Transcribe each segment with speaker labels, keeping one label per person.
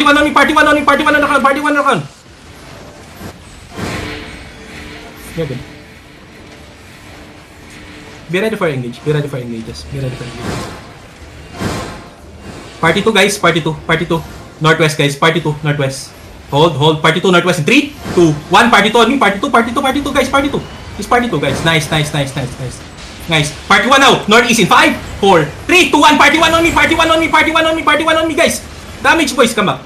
Speaker 1: 1 on me, party 1 on me, party 1 on account, party 1 on account. Yeah, good. Be ready for engage, be ready for engages, be ready for engages. Party 2 guys, party 2, party 2. Northwest guys, party 2, northwest. Hold, party 2, northwest in 3, 2, 1, party 2 on me, party 2 guys, party 2. It's party 2 guys, nice. Nice. Party 1 now, northeast in 5, 4, 3, 2, 1, party 1 on me, party 1 on me, party 1 on me, party 1 on me guys. Damage boys, come back.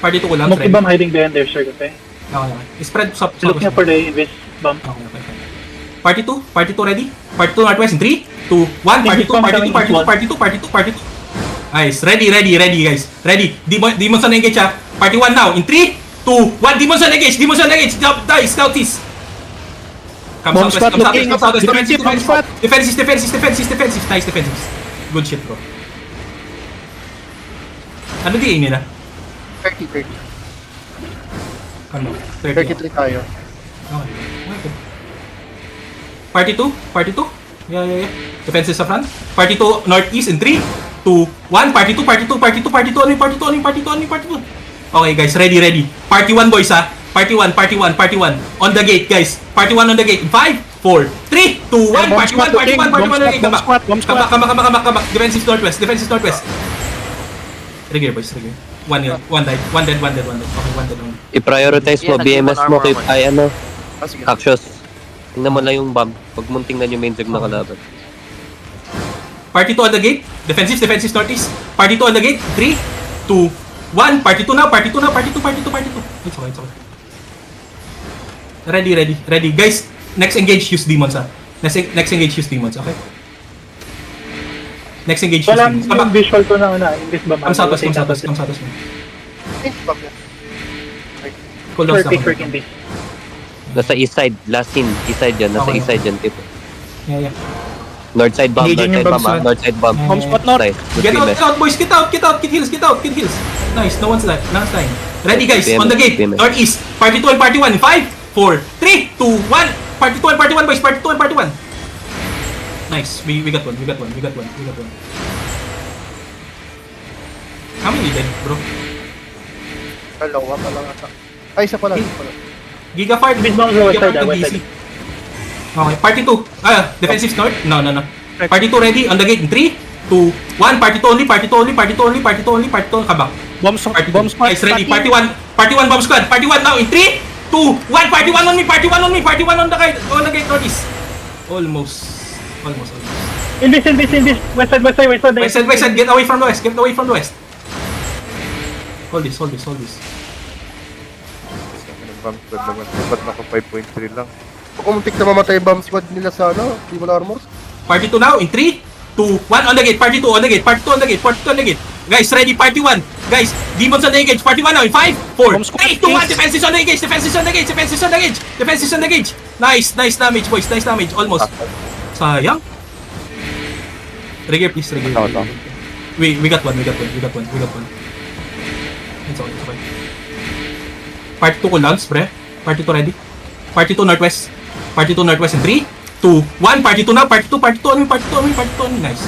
Speaker 1: Party 2 ko lang,
Speaker 2: Smoky bomb hiding behind there, sir. Okay.
Speaker 1: Okay. Spread sa...
Speaker 2: Look niya for the invis bomb.
Speaker 1: Okay. Party 2 ready? Party 2 northwest in 3, 2, 1, party 2. Nice, ready guys. Ready. Demons on engage ha. Party 1 now in 3, 2, 1, Demons on engage. Die, scouties. Come southwest. Defensive. Nice defensive. Good shit bro. Ano di aim nila?
Speaker 3: 30.
Speaker 1: Ano?
Speaker 3: 33 tayo.
Speaker 1: Okay. Party 2? Yeah. Defenses sa front. Party 2 northeast in 3, 2, 1. Party 2 on me. Okay guys, ready. Party 1 boys ha. Party 1. On the gate guys. Party 1 on the gate in 5, 4, 3, 2, 1. Party 1 on the gate. Come back. Defensive northwest. Rigger boys. One dead. Okay, one dead.
Speaker 4: I-prioritize mo, BMS mo kay ay ano,
Speaker 3: Sige.
Speaker 4: Axios. Tingnan mo lang yung bomb. Pag mong tingnan yung main jug na kalaban.
Speaker 1: Party 2 on the gate. Defensive northeast. Party 2 on the gate. 3, 2, 1. Party 2 now. It's okay. Ready. Guys, next engage use demons ha. Next engage use demons, okay? Next engage use
Speaker 2: Walang
Speaker 1: demons. Come back.
Speaker 2: visual ko na invis bomb.
Speaker 1: Come satos mo. Cool down
Speaker 2: Quick invis.
Speaker 4: Nasa east side, last scene. East side yan, nasa
Speaker 1: Okay.
Speaker 4: east side yan, tipo.
Speaker 1: Yeah.
Speaker 4: North side bomb,
Speaker 5: Engaging yung bombs,
Speaker 4: north side bomb.
Speaker 1: Home
Speaker 5: spot north.
Speaker 4: Nice, good
Speaker 1: Get
Speaker 4: BMS.
Speaker 1: out, boys. Get out. Get heals. Nice. No one's dying. Ready, guys.
Speaker 4: BMS,
Speaker 1: On the gate.
Speaker 4: BMS.
Speaker 1: Northeast. Party 2 and Party 1. 5, 4, 3, 2, 1. Party 2 and Party 1, boys. Party 2 and Party 1. Nice. We got one. How many dead, bro?
Speaker 3: Dalawa pa lang ata. Ay, isa pa lang.
Speaker 1: Gigafart.
Speaker 2: Invis bomb sa west side,
Speaker 1: Gigafart
Speaker 2: west
Speaker 1: DC.
Speaker 2: side.
Speaker 1: Okay. Party 2. Defensive north? No. Party 2 ready. On the gate in 3, 2, 1. Party 2 only. Come back.
Speaker 5: Bomb squad.
Speaker 1: Guys, ready. Party 1 bomb squad. Party 1 now in 3, 2, 1. Party 1 on me. Party 1 on the gate northeast. Almost.
Speaker 2: Invis. West side.
Speaker 1: Get away from the west. Hold this.
Speaker 3: Bomb squad naman. Ba't naka 5.3 lang? Kumuntik na mamatay bomb squad nila sa Evil Armors.
Speaker 1: Party 2 now in 3, 2, 1 on the gate. Party 2 on the gate. Guys, ready. Party 1. Guys, demons on the engage. Party 1 now in 5, 4, 3, 2, 1. Defenses on the engage. Nice damage, boys. Almost. Sayang. Rigger, please. We got one. It's okay. Party 2 cooldowns, pre. Party 2 ready. Party 2 northwest in 3, 2, 1. Party 2 now. Party 2 on me. Nice.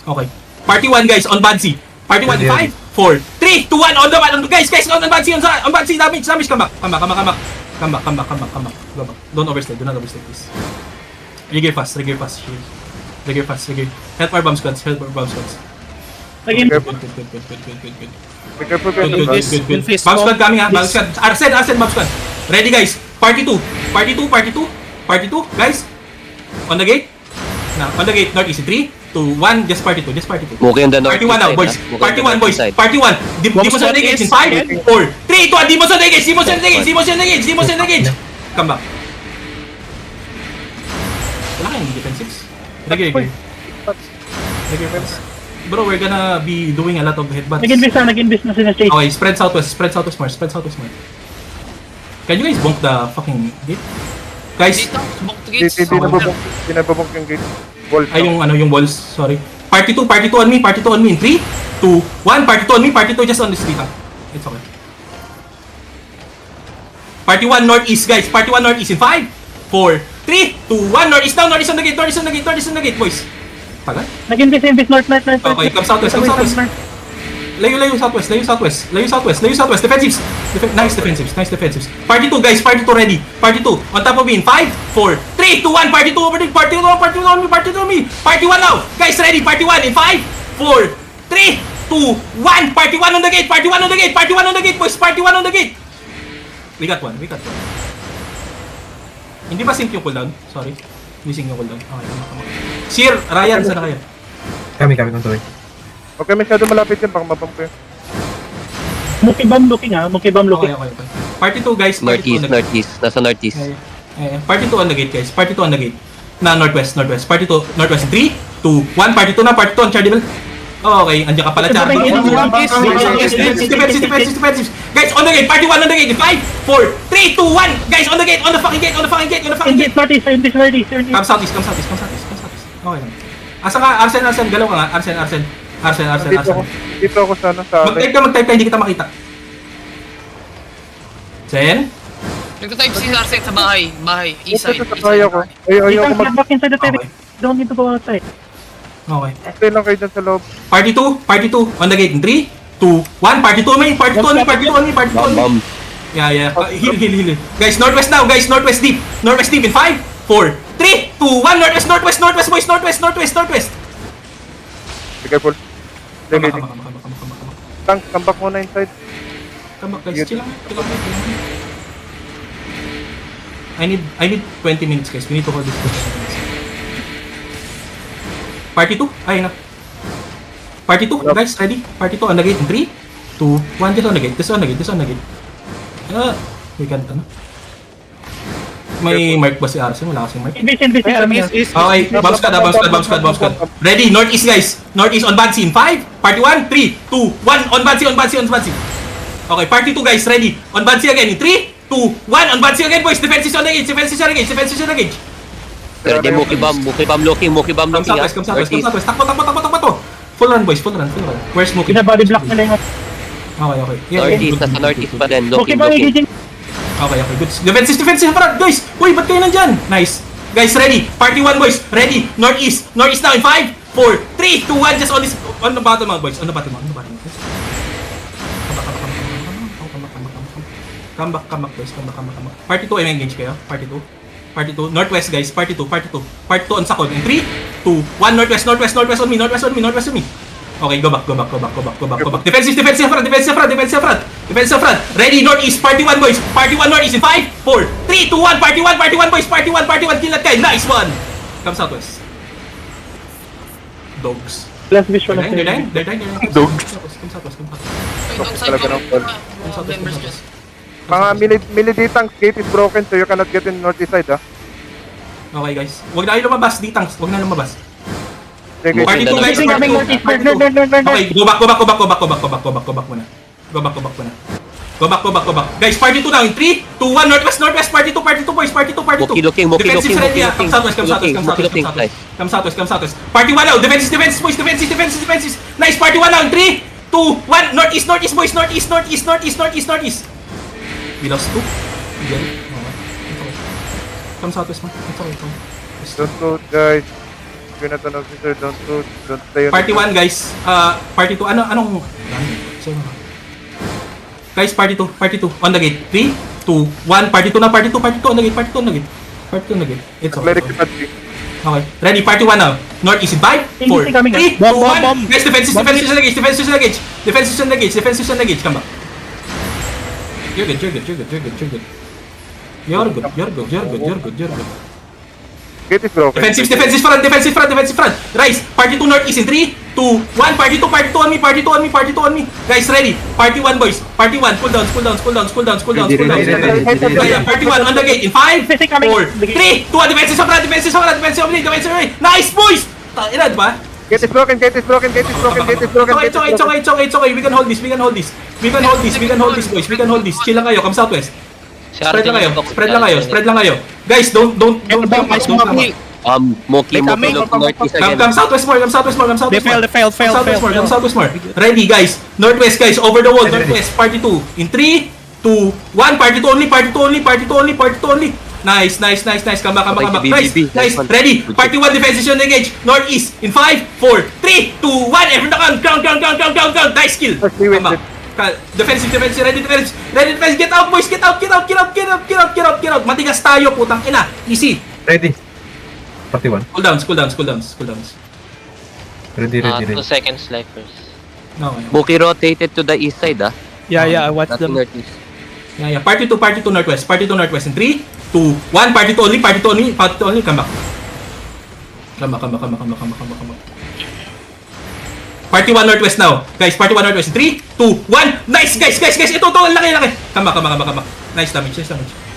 Speaker 1: Okay. Party 1 guys on Badsy. Party 1 in 5, 4, 3, 2, 1. On the guys on Badsy. Damage. Come back. Go back. Don't overstay, please. Rigger fast. Shield. Rigger fast. Help our bomb squads.
Speaker 2: Again.
Speaker 1: Good. Bomb squad coming ha. Bomb squad. Arsen bomb squad. Ready guys. Party 2, guys. On the gate. Northeast 3, 2, 1. Just party 2.
Speaker 4: Mukha yung the north
Speaker 1: Party 1 now, boys. Party 1, boys. Party 1. Demons on the engage in 5, 4, 3, 2, 1. Demons on the engage. Come back. Wala kayong defensives. Rigger. Bro, we're gonna be doing a lot of headbutts.
Speaker 2: Nag-invis na sila Chase.
Speaker 1: Okay, spread southwest more. Can you guys bonk the fucking gate? Guys,
Speaker 3: Hindi nababok yung gate. Wall.
Speaker 1: ay yung walls, sorry. Party 2 on me in 3, 2, 1. Party 2 on me, party 2 just on the street. It's okay. Party 1 northeast guys, party 1 northeast in 5, 4, 3, 2, 1. Northeast now, northeast on the gate, northeast on the gate, northeast on the gate, boys. Tagal.
Speaker 2: Nag-invest, north.
Speaker 1: Okay, come southwest, come southwest. Layo southwest, layo southwest, layo southwest, layo southwest. Defensives. Nice defensives, nice defensives. Party 2, guys, party 2 ready. Party 2, on top of me in 5, 4, 3, 2, 1. Party 2 over there, party 2 on me, party 2 on me. Party 1 now. Guys, ready, party 1 in 5, 4, 3, 2, 1. Party 1 on the gate, party 1 on the gate, party 1 on the gate, boys. Party 1 on the gate. We got one. Hindi ba sync yung cooldown? Sorry. Missing yung cooldown. Okay, tama. Sir, Ryan, saan na kayo?
Speaker 5: Kami control.
Speaker 3: Okay, masyado malapit yan, baka mabump ko yun.
Speaker 2: Monkey bomb looking.
Speaker 1: Okay. Party 2, guys. Party 2 on the gate.
Speaker 4: Northeast. Nasa northeast.
Speaker 1: Party 2 on the gate, guys. Party 2 on the gate. Na northwest. Party 2, northwest. 3, 2, 1. Party 2 na. Party 2 on Chardinal. Okay, andiyan ka pala, Char. Defensive. Guys, on the gate. Party 1 on the gate. 5, 4, 3, 2, 1. Guys, on the gate. On the fucking gate.
Speaker 2: Invest, northeast.
Speaker 1: Come southeast. Okay lang. Asa ka? Arsen. Galaw ka nga. Arsen.
Speaker 3: Dito ako sana sa akin.
Speaker 1: Mag-type ka. Hindi kita makita. Sen?
Speaker 6: Nagtatype si Arset sa bahay. East side.
Speaker 3: Dito sa kaya ko. Ayaw ko mag...
Speaker 2: Back inside the terrace.
Speaker 1: Okay.
Speaker 2: Don't need to go outside.
Speaker 1: Okay.
Speaker 3: Stay lang kayo dyan sa loob.
Speaker 1: Party 2. On the gate. 3, 2, 1. Party 2 on me. Party 2 on me.
Speaker 4: Bomb.
Speaker 1: Yeah. Heal. Guys, northwest now. Guys, northwest deep. In 5, 4, 3, 2, 1. Northwest, boys. Northwest.
Speaker 3: Be careful.
Speaker 1: Come
Speaker 3: Ready.
Speaker 1: back.
Speaker 3: Come back muna inside.
Speaker 1: Come back, guys. Chill lang. I need 20 minutes, guys. We need to hold this for 20 minutes. Party 2. Ayun na. Party 2, guys. Ready? Party 2 on the gate. 3, 2, 1. This on the gate. We can't, May mark ba si Arsen? Wala kasing mark.
Speaker 2: Invest.
Speaker 1: Okay, bomb squad. Ready, northeast, guys. Northeast on Bansi in 5. Party 1, 3, 2, 1. On Bansi. Okay, party 2, guys. Ready. On Bansi again in 3, 2, 1. On Bansi again, boys. Defenses on the gate.
Speaker 4: Ready, Moki bomb looking.
Speaker 1: Come southwest. Takbo. Full run, boys. Where's Mookie?
Speaker 2: Body block nila yung...
Speaker 1: Okay. Yeah,
Speaker 4: Northeast.
Speaker 1: good.
Speaker 4: Nasa northeast pa din.
Speaker 2: Monkey
Speaker 4: Looking.
Speaker 2: bomb engaging.
Speaker 1: Okay, good. Defensive front, guys. Uy, ba't kayo nandyan? Nice. Guys, ready. Party 1, boys. Ready. Northeast now in 5, 4, 3, 2, 1. Just on the bottom, boys. On the bottom. Come back, boys. Party 2, I engage kayo. Party 2. Northwest, guys. Party 2 on Sakod. In 3, 2, 1. Northwest on me. Okay, go back. Defensive front. Ready, northeast. Party 1, boys. Party 1 northeast in 5, 4, 3, 2, 1. Party 1, boys. Party 1. Kill that guy. Nice one. Come southwest. Dogs.
Speaker 2: Last visual.
Speaker 1: They're dying.
Speaker 3: Dogs.
Speaker 1: Come southwest.
Speaker 6: Outside
Speaker 3: Talaga ng call.
Speaker 6: members just.
Speaker 3: Mga militants gate is broken so you cannot get in northeast side,
Speaker 1: Okay, guys. Huwag na kayo lumabas. Ditangs. Huwag na lumabas.
Speaker 3: Okay,
Speaker 1: Party 2, guys.
Speaker 2: Coming
Speaker 1: Party 2.
Speaker 2: northeast.
Speaker 1: Okay, go back muna. Go back. Guys, party 2 now in 3, 2, 1. Northwest. Party 2, boys. Party 2.
Speaker 4: Moki looking.
Speaker 1: Defensive ready. Come southwest.
Speaker 4: Nice.
Speaker 1: Come southwest. Party 1 now. Defenses, boys. Defenses. Nice. Party 1 now in 3, 2, 1. Northeast, boys. Northeast. We lost 2. Again. Okay. Come southwest, man. It's okay.
Speaker 3: don't shoot, guys. If you're not an officer, don't shoot. Don't stay on
Speaker 1: Party 1, guys. Party 2. Anong... Guys, party 2. On the gate. 3, 2, 1. Party 2 on the gate. It's okay.
Speaker 3: Cleric infantry.
Speaker 1: Okay. Ready, party 1 now. Northeast in 5, 4, 3, 2, 1. Guys, defenses on the gate. Come back. You're good. You're good.
Speaker 3: Gate is broken.
Speaker 1: Defensive front. Rise. Party 2 northeast in 3, 2, 1. Party 2 on me. Guys, ready. Party 1, boys. Party 1. Cool down. Party 1 on the gate in 5, 4, 3, 2, 1. Defensive front. Nice, boys. Inad ba?
Speaker 3: Gate is broken.
Speaker 1: It's okay. We can hold this, boys. Chill lang kayo. Come southwest. Spread lang kayo. Guys, don't
Speaker 4: Moki looking northeast again.
Speaker 1: Come southwest more.
Speaker 5: They failed.
Speaker 1: Southwest more. Ready, guys. Northwest, guys. Over the wall. Northwest. Party 2. In 3, 2, 1. Party 2 only. Nice. Come back.
Speaker 4: Okay,
Speaker 1: Nice.
Speaker 4: BBB.
Speaker 1: Nice.
Speaker 4: Nice one.
Speaker 1: Ready. Party 1 defense is engage. Northeast. In 5, 4, 3, 2, 1. Everyone ground. Nice kill.
Speaker 3: We win
Speaker 1: Come back. Defensive. Ready defense. Get out, boys. Get out. Matigas tayo, putang ina. Easy.
Speaker 5: Ready. 41.
Speaker 1: Cool downs.
Speaker 5: Ready.
Speaker 7: 2 seconds left first.
Speaker 1: No.
Speaker 4: Buki rotated to the east side, ah.
Speaker 2: Yeah, I watched
Speaker 4: Not to
Speaker 2: them.
Speaker 4: northeast.
Speaker 1: Yeah. Party 2 northwest. Party 2 northwest in 3, 2, 1. Party 2 only. Come back. Come back. Party 1 northwest now. Guys, party 1 northwest in 3, 2, 1. Nice, guys. Ito, laki. Come back. Nice damage.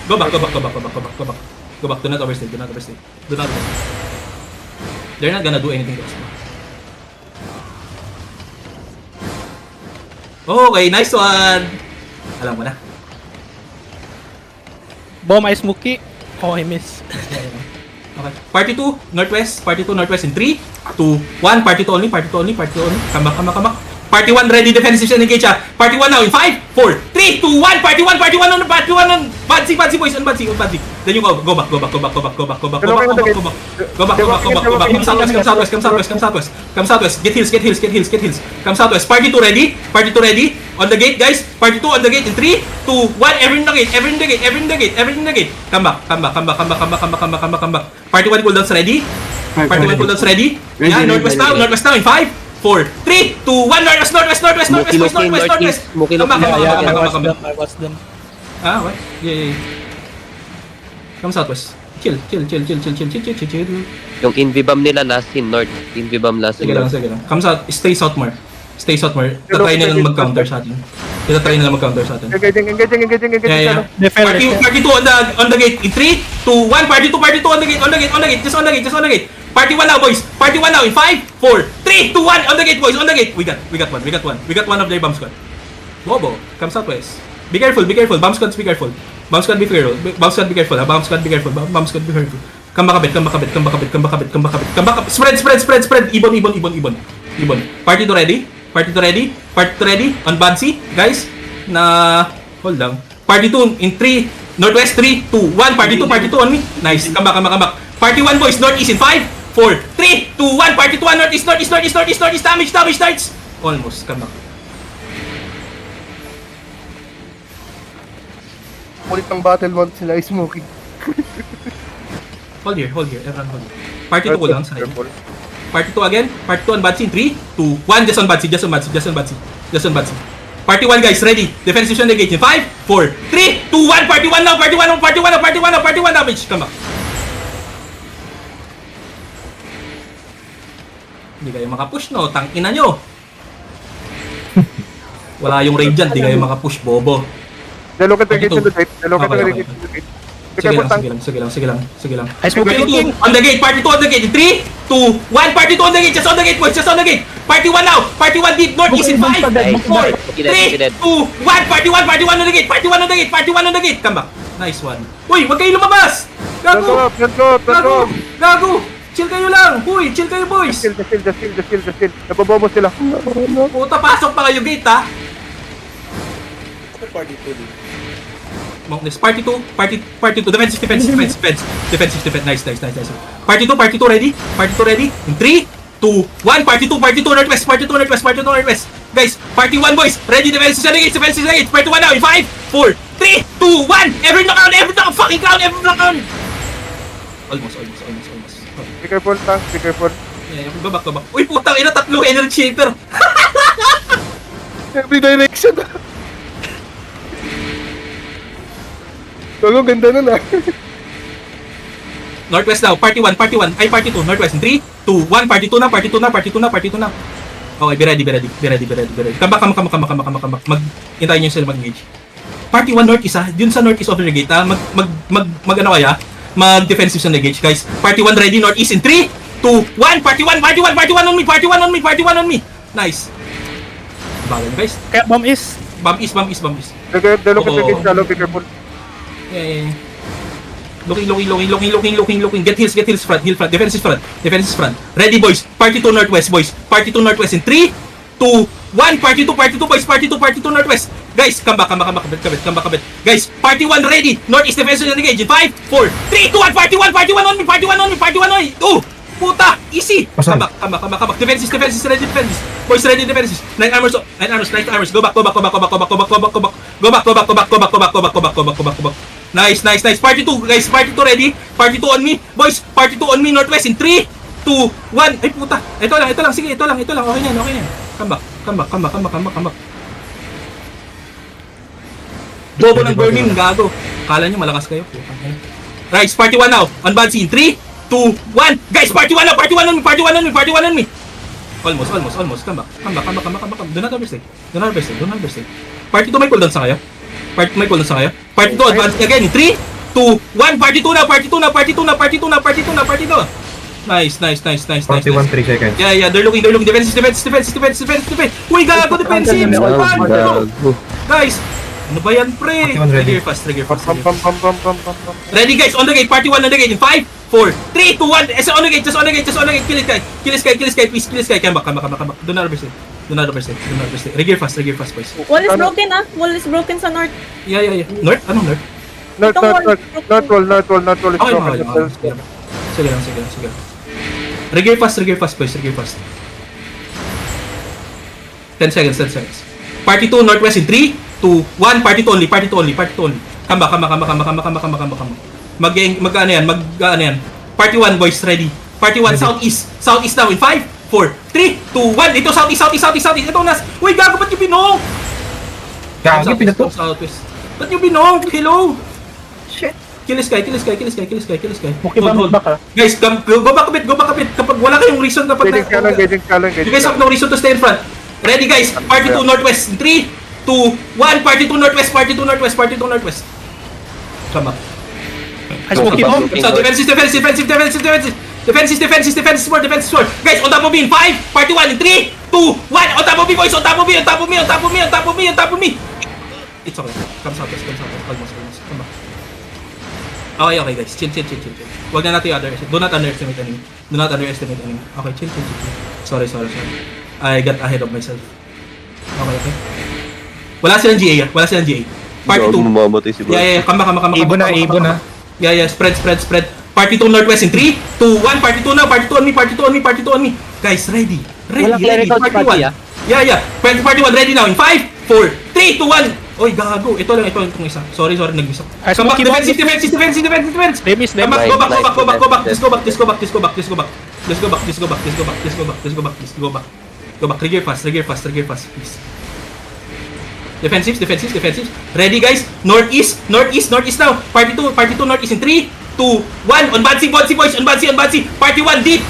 Speaker 1: Go back. Go back. Do not overstay. They're not gonna do anything to us. Okay, nice one. Alam mo na.
Speaker 2: Bomb I smoky. Oh, I miss.
Speaker 1: Okay. Party 2 northwest in 3, 2, 1. Party 2 only. Come back. Party 1 ready defensive engage. Party 1 now in 5, 4, 3, 2, 1. Party 1 on Bansi boys on Bansi. Then you go back. Come southwest. Get heals. Come southwest. Party 2 ready. On the gate, guys. Party 2 on the gate in 3, 2, 1. Everyone in the gate. Come back. Party 1 cooldowns ready. Yeah, northwest now in 5, 4, 3, 2, 1. Northwest.
Speaker 4: Smoky
Speaker 1: Come back.
Speaker 2: I watched them.
Speaker 1: What? Yeah. Come southwest. Chill.
Speaker 4: Yung Invibam nila last in north. Invibam last in
Speaker 1: Sige lang.
Speaker 4: north.
Speaker 1: Come south. Stay south more. Tatry nilang mag-counter sa atin. Yeah. Party 2 on the gate in 3, 2, 1. Party 2 on the gate. Just on the gate. Party 1 now, boys. Party 1 now in 5, 4, 3, 2, 1. On the gate, boys. We got one of their bomb squad. Bobo, come southwest. Be careful. Bomb squad, be careful. Bomb squad, be careful. Come back a bit. Spread. Ibon. Party 2 ready. On Bansi, guys. Hold down. Party 2 in 3, northwest 3, 2, 1. Party 2 on me. Nice. Come back. Party 1 boys, northeast in 5, 4, 3, 2, 1. Party 2 northeast. Damage starts. Almost. Come back.
Speaker 3: Ulit ng battle mount sila, smoking.
Speaker 1: Hold here. Everyone hold here. Party 2 ko lang. Party 2 again. Party 2 on Bansi in 3, 2, 1. Just on Bansi. Party 1 guys, ready. Defensive engage in 5, 4, 3, 2, 1. Party 1 now. Party 1 damage. Come back. Hindi kayo makapush, no? Tangina nyo. Wala yung Radiant, di kayo makapush, bobo.
Speaker 3: Dalo ka target in the gate. Sige lang.
Speaker 2: I smoky.
Speaker 1: On the gate, party 2 on the gate. 3, 2, 1. Party 2 on the gate. Just on the gate, boys. Party 1 now. Party 1 deep. Northeast in 5, 4, 3, 2, 1. Party 1 on the gate. Party 1 on the gate. Come back. Nice one. Uy, wag kayo lumabas. Gago. Chill kayo lang. Uy, chill kayo, boys.
Speaker 3: Just kill. Nababomo sila.
Speaker 1: Puta, pasok pa kayo gate, ha? Monkness. Party 2. Defensive. Nice. Party 2 ready. In 3, 2, 1. Party 2 northwest. Guys, party 1 boys. Ready, defensive engage. Party 1 now in 5, 4, 3, 2, 1. Every knock fucking crown. Almost.
Speaker 3: Be careful, tank. Be careful.
Speaker 1: Yeah, go back. Uy, putang ina, 3 energy shaper.
Speaker 3: Every direction. Ang ganda nun ah.
Speaker 1: Northwest now, party 1. Ay, party 2, northwest in 3, 2, 1. Party 2 na. Okay, be ready. Come back. Hintayin nyo sila mag-engage. Party 1 northeast ha. Dun sa northeast of the gate ha. Mag-defensive sa engage, guys. Party 1 ready, northeast in 3, 2, 1. Party 1 on me. Nice. Bagal, guys.
Speaker 2: Kaya bomb is.
Speaker 1: Bomb east.
Speaker 3: Dalo ka target shallow. Be careful.
Speaker 1: Yeah. Looking. Get heals front. Defensive front. Ready, boys. Party 2 northwest, boys. Party 2 northwest in 3, 2, 1. Party 2 boys. Party 2 northwest. Guys, come back, kabit. Guys, party 1 ready. Northeast defense will engage in 5, 4, 3, 2, 1, party 1 on me. Oh, puta, easy.
Speaker 5: Pasan.
Speaker 1: Come back. Defenses, ready defenses. Boys, ready defenses. 9 armors. Go back. Nice. Party 2, guys. Party 2 ready. Party 2 on me. Boys, party 2 on me. Northwest in 3, 2, 1. Ay, puta. Ito lang. Sige, ito lang. Okay na yan. Come back. Bobo ng burning, gago. Kala nyo malakas kayo. Guys, party 1 now. On bad scene. 3, 2, 1. Guys, party 1 now. Party 1 on me. Almost. Come back. Do not overstay. Party 2 may cooldown sa kayo. Party 2 advance again. 3, 2, 1. Party 2 now. Nice.
Speaker 5: Party 1, 3 seconds.
Speaker 1: Yeah, they're looking. Defense. Uy, gago, defensive. Guys, ano ba yan, pre?
Speaker 5: Party 1 ready.
Speaker 1: Trigger fast.
Speaker 3: Pam.
Speaker 1: Ready, guys, on the gate. Party 1 on the gate in 5, 4, 3, 2, 1. On the gate, just on the gate. Kill this guy, please. Come back. Do not overstay. Trigger fast, boys.
Speaker 7: Wall is broken Wall is broken sa north.
Speaker 1: Yeah. North? Anong north?
Speaker 3: North wall is
Speaker 1: Okay.
Speaker 3: broken.
Speaker 1: Sige lang. Trigger fast, boys. 10 seconds. Party 2, northwest in 3, 2, 1. Party 2 only. Come back. Mag-ano yan. Party 1, boys, ready. Party 1, southeast now in 5, 4, 3, 2, 1. Ito, southeast. Ito, uy, gago, ba't yung binong?
Speaker 5: Gagi, pinato.
Speaker 1: Southwest. Ba't yung binong? Hello? Shit. Kill this guy.
Speaker 2: Hold back,
Speaker 1: Guys, go back a bit. Kapag wala kayong reason,
Speaker 3: Guiding kalan.
Speaker 1: you guys have no reason to stay in front. Ready, guys? Party 2 northwest. 3, 2, 1. Party 2 northwest. Come back.
Speaker 2: I smoke it home.
Speaker 1: So, defensive sword. Guys, on top of me in 5. Party 1 in 3, 2, 1. On top of me, boys. On top of me. It's okay. Come southwest. Almost. Come back. Okay, guys. Chill. Huwag na natin i-underestimate. Do not underestimate enemy. Okay, chill. Sorry. I got ahead of myself. Okay. Wala silang GA. Party 2.
Speaker 4: Mamamatay si
Speaker 1: Yeah. Come back.
Speaker 2: Ibon na.
Speaker 1: Yeah. Spread. Party 2 northwest in 3, 2, 1. Party 2 now. Party 2 on me. Guys, ready. Party 1. Yeah. Party 1 ready now in 5, 4, 3, 2, 1. Oy, gago. Ito lang itong isa. Sorry, nag-miss ako.
Speaker 2: Ay,
Speaker 1: Come back,
Speaker 2: smoky bomb.
Speaker 1: defensive.
Speaker 2: Remis,
Speaker 1: Come back,
Speaker 2: Remis.
Speaker 1: go back. Just go back. Trigger fast, please. Defensive. Ready, guys? Northeast now. Party 2 northeast in 3, 2, 1. On Bansi, boys. On Bansi. Party 1 deep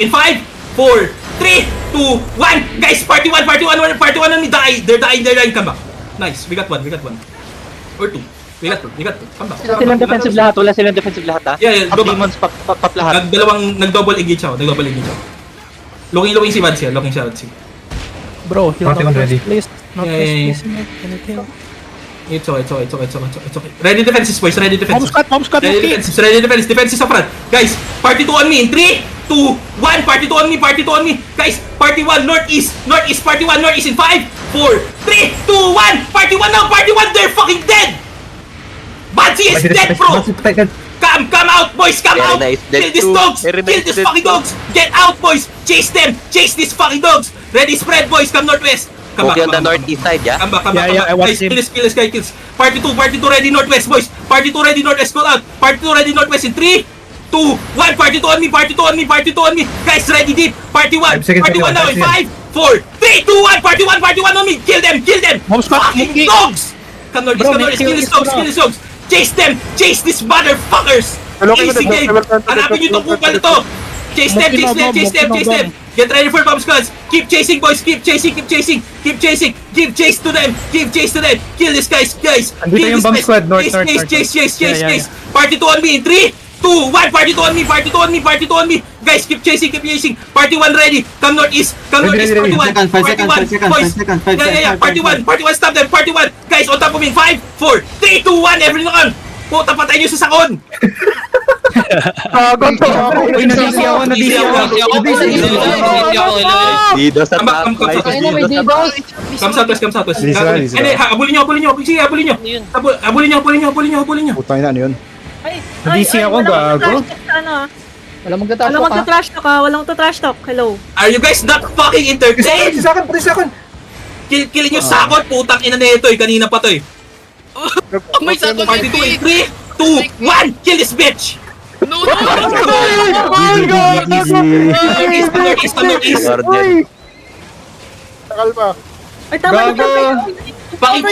Speaker 1: in 5, 4, 3, 2, 1. Guys, party 1 on me. They're dying. Come back. Nice. We got one. Or 2. We got two. Come back.
Speaker 4: Wala silang defensive lahat ha.
Speaker 1: Yeah, go back.
Speaker 4: Demons pap lahat.
Speaker 1: Nag-double engage ako. Looking si Vansi.
Speaker 2: Bro, heal
Speaker 5: Party 1 ready.
Speaker 2: please. Not
Speaker 1: Yeah.
Speaker 2: please. Anything.
Speaker 1: It's okay. Ready defenses, boys.
Speaker 2: Bomb squad, okay.
Speaker 1: Ready defenses sa front. Guys, party 2 on me in 3, 2, 1. Party 2 on me. Guys, party 1 northeast. Party 1 northeast in 5, 4, 3, 2, 1. Party 1 now. They're fucking dead. Bansi is dead, bro. Come out, boys.
Speaker 4: Erina is dead
Speaker 1: Kill these
Speaker 4: too.
Speaker 1: dogs.
Speaker 4: Erina
Speaker 1: Kill
Speaker 4: is
Speaker 1: these
Speaker 4: dead
Speaker 1: fucking
Speaker 4: too.
Speaker 1: dogs. Get out, boys. Chase them. Chase these fucking dogs. Ready, spread, boys. Come northwest.
Speaker 4: Okay on the northeast side, yeah?
Speaker 1: Come back.
Speaker 2: Yeah, I watched
Speaker 1: Guys,
Speaker 2: him.
Speaker 1: kill this guy, kills. Party 2 ready northwest, boys. Party 2 ready northwest, call out. Party 2 ready northwest in 3, 2, 1. Party 2 on me. Guys, ready deep. Party 1 now in 5, 4, 3, 2, 1. Party 1 on me. Kill them.
Speaker 2: Bomb squad,
Speaker 1: Fucking
Speaker 2: okay.
Speaker 1: dogs. Come northwest. Kill these dogs. Chase them. Chase these motherfuckers. Easy game. Hanapin nyo itong kupal na to. Chase them. Get ready for bomb squads. Keep chasing, boys. Keep chasing. Give chase to them. Kill these guys.
Speaker 2: Andito
Speaker 1: Kill
Speaker 2: yung
Speaker 1: these
Speaker 2: bomb
Speaker 1: guys.
Speaker 2: squad, north.
Speaker 1: Chase.
Speaker 2: Yeah.
Speaker 1: Party 2 on me in 3, 2, 1. Party 2 on me. Guys, keep chasing. Party 1 ready. Come northeast.
Speaker 5: Ready.
Speaker 1: Party 1. Boys. Yeah. Party 1. Stop them. Party 1. Guys, on top of me in 5, 4, 3, 2, 1. Everyone on. Puta, patay nyo sa sakon.
Speaker 3: Gago to.
Speaker 2: Uy, nadisi ako.
Speaker 4: Dido sa
Speaker 1: Come back,
Speaker 4: top.
Speaker 1: come back.
Speaker 4: Guys, Dido sa top.
Speaker 1: Come southwest, come southwest.
Speaker 5: Lisa, Lisa.
Speaker 1: Hindi, habulin nyo. Sige, habulin nyo. Habulin nyo.
Speaker 5: Putang ina, ano yun?
Speaker 2: Nadisi ako, gago.
Speaker 7: Walang magta-trash talk ah. Walang magta-trash talk. Hello.
Speaker 1: Are you guys not fucking entertained?
Speaker 5: Sa akin, sa akin.
Speaker 1: Killing nyo sakot, putang ina na ito eh. Kanina pa to eh.
Speaker 6: May sakot
Speaker 1: Party 2 in 3, 2, 1, kill this bitch!
Speaker 6: No!
Speaker 1: Northeast.
Speaker 4: Guardian.
Speaker 3: Kalma.
Speaker 7: Ay, tama na tama.
Speaker 1: Fucking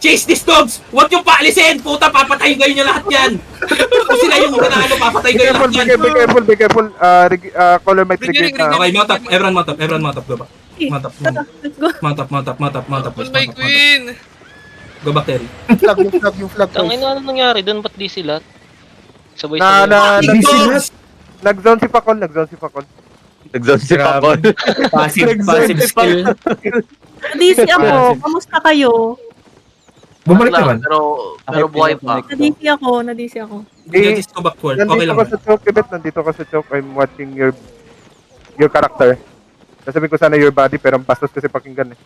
Speaker 1: chase these dogs! Huwag yung paalisin! Puta, papatayin kayo nyo lahat yan! Kung sila yung nanalo, papatayin
Speaker 3: Be
Speaker 1: kayo
Speaker 3: careful,
Speaker 1: lahat yan!
Speaker 3: be careful. Color might
Speaker 6: Ring,
Speaker 3: regain na.
Speaker 1: Okay, mount up. Everyone mount up. Go back. Mount up.
Speaker 7: Let's go.
Speaker 1: Mount up.
Speaker 6: Oh my queen!
Speaker 1: Go back, Terry.
Speaker 3: Yung flag.
Speaker 4: Ang ina, ano nangyari doon? Ba't di sila? Sabay
Speaker 3: Na,
Speaker 1: Fucking dogs!
Speaker 3: nag-zone si Pakol.
Speaker 4: Nag-zone si Pakol.
Speaker 2: Passive skill.
Speaker 7: Nadisi ako. Kamusta kayo?
Speaker 5: Bumalik naman.
Speaker 4: Pero buhay pa.
Speaker 7: Nadisi ako.
Speaker 1: Just go back forward. Okay
Speaker 3: Nandito
Speaker 1: lang.
Speaker 3: ka sa choke, Ibet. Nandito ka sa choke. I'm watching your character. Nasabi ko sana your body, pero ang bastos kasi pakinggan eh.